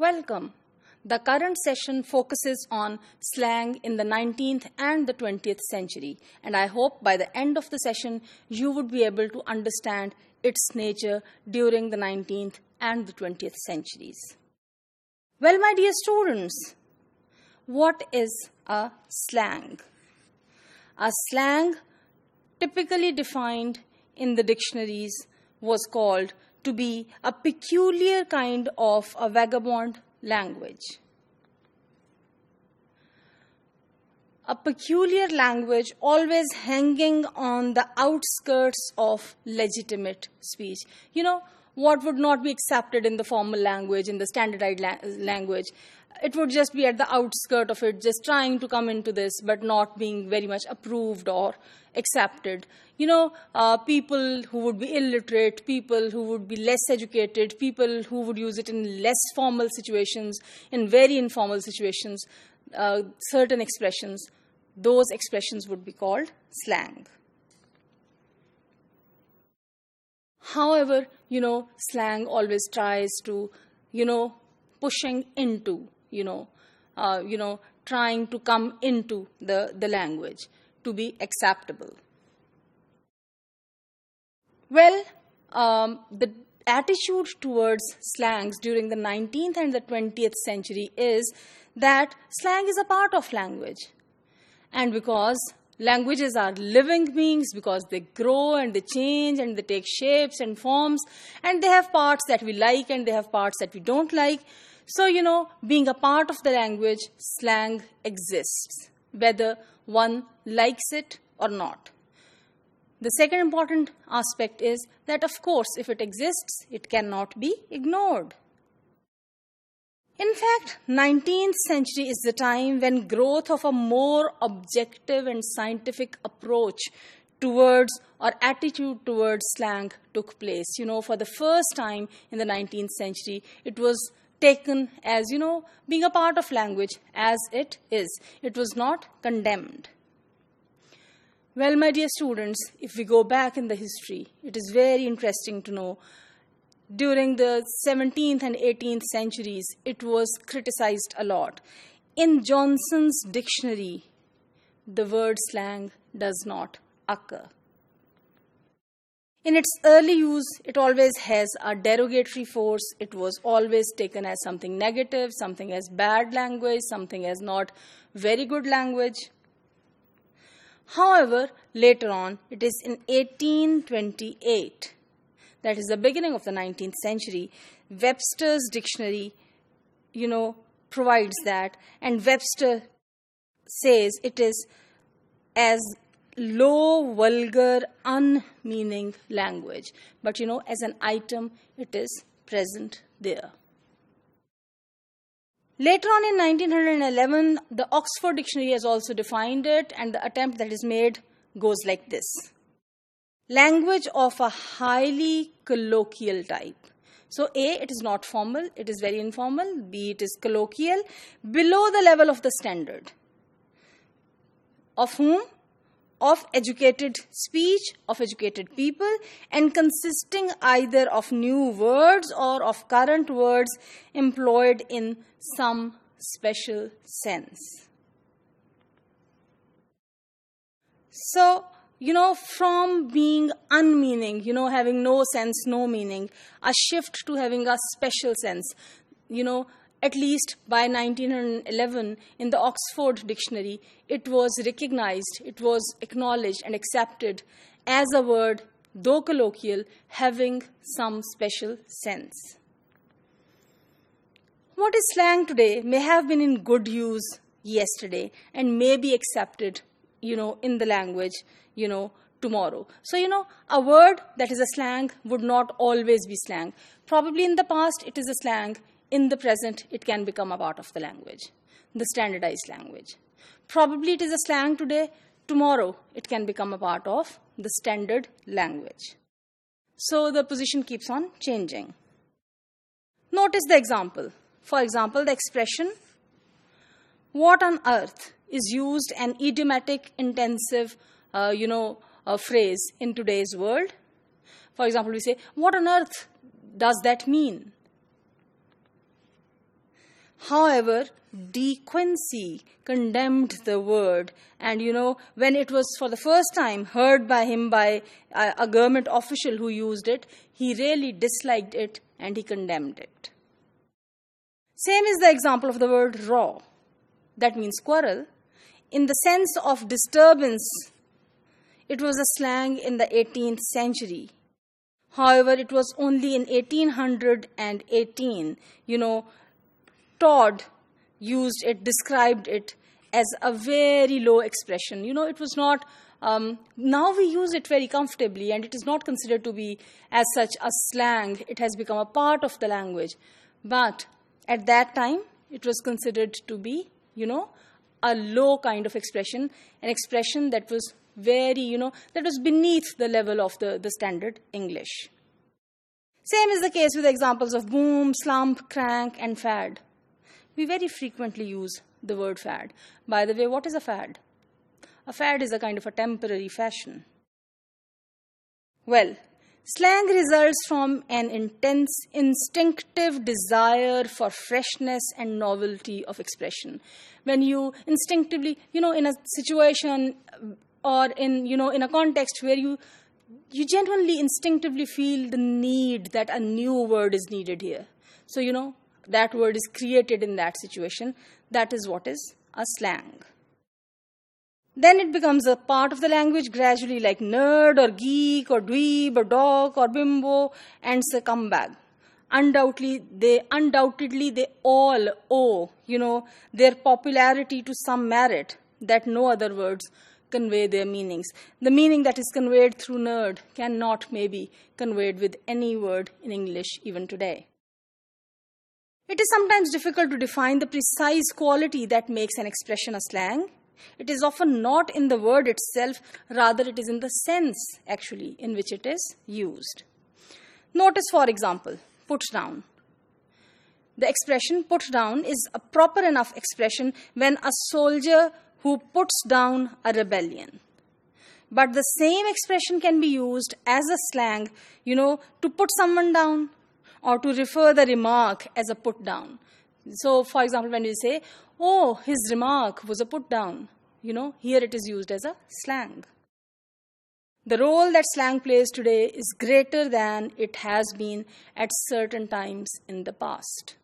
Welcome. The current session focuses on slang in the 19th and the 20th century, and I hope by the end of the session you would be able to understand its nature during the 19th and the 20th centuries. Well, my dear students, what is a slang? A slang, typically defined in the dictionaries, was called to be a peculiar kind of a vagabond language. A peculiar language always hanging on the outskirts of legitimate speech. What would not be accepted in the formal language, in the standardized language. It would just be at the outskirt of it, just trying to come into this, but not being very much approved or accepted. People who would be illiterate, people who would be less educated, people who would use it in less formal situations, in very informal situations, certain expressions, those expressions would be called slang. However, slang always tries to, pushing into, trying to come into the language to be acceptable. Well, the attitude towards slangs during the 19th and the 20th century is that slang is a part of language. And because languages are living beings, because they grow and they change and they take shapes and forms, and they have parts that we like and they have parts that we don't like. So, being a part of the language, slang exists, whether one likes it or not. The second important aspect is that, of course, if it exists, it cannot be ignored. In fact, 19th century is the time when growth of a more objective and scientific approach towards or attitude towards slang took place. For the first time in the 19th century, it was taken as, being a part of language as it is. It was not condemned. Well, my dear students, if we go back in the history, it is very interesting to know during the 17th and 18th centuries, it was criticized a lot. In Johnson's dictionary, the word slang does not occur. In its early use, it always has a derogatory force. It was always taken as something negative, something as bad language, something as not very good language. However, later on, it is in 1828, that is the beginning of the 19th century, Webster's dictionary, provides that, and Webster says it is as low, vulgar, unmeaning language. But, as an item, it is present there. Later on in 1911, the Oxford Dictionary has also defined it, and the attempt that is made goes like this. Language of a highly colloquial type. So A, it is not formal, it is very informal. B, it is colloquial, below the level of the standard. Of whom? Of educated speech, of educated people, and consisting either of new words or of current words employed in some special sense. So, from being unmeaning, having no sense, no meaning, a shift to having a special sense, at least by 1911 in the Oxford Dictionary, it was recognized, it was acknowledged and accepted as a word, though colloquial, having some special sense. What is slang today may have been in good use yesterday and may be accepted, in the language, tomorrow. So, a word that is a slang would not always be slang. Probably in the past, it is a slang. In the present, it can become a part of the language, the standardized language. Probably it is a slang today. Tomorrow, it can become a part of the standard language. So, the position keeps on changing. Notice the example. For example, the expression, what on earth, is used an idiomatic, intensive, phrase in today's world. For example, we say, what on earth does that mean? However, De Quincey condemned the word, and when it was for the first time heard by him by a government official who used it, he really disliked it and he condemned it. Same is the example of the word raw, that means quarrel. In the sense of disturbance, it was a slang in the 18th century. However, it was only in 1818, Todd used it, described it as a very low expression. It was not, now we use it very comfortably and it is not considered to be as such a slang. It has become a part of the language. But at that time, it was considered to be, a low kind of expression, an expression that was very, that was beneath the level of the standard English. Same is the case with examples of boom, slump, crank, and fad. We very frequently use the word fad. By the way, what is a fad? A fad is a kind of a temporary fashion. Well, slang results from an intense instinctive desire for freshness and novelty of expression. When you instinctively, in a situation or in a context where you genuinely instinctively feel the need that a new word is needed here. So, that word is created in that situation. That is what is a slang. Then it becomes a part of the language gradually, like nerd or geek or dweeb or dog or bimbo and scumbag. Undoubtedly, they all owe, their popularity to some merit that no other words convey their meanings. The meaning that is conveyed through nerd cannot maybe conveyed with any word in English even today. It is sometimes difficult to define the precise quality that makes an expression a slang. It is often not in the word itself, rather it is in the sense, actually, in which it is used. Notice, for example, put down. The expression put down is a proper enough expression when a soldier who puts down a rebellion. But the same expression can be used as a slang, to put someone down, or to refer the remark as a put down. So, for example, when you say, oh, his remark was a put down, here it is used as a slang. The role that slang plays today is greater than it has been at certain times in the past.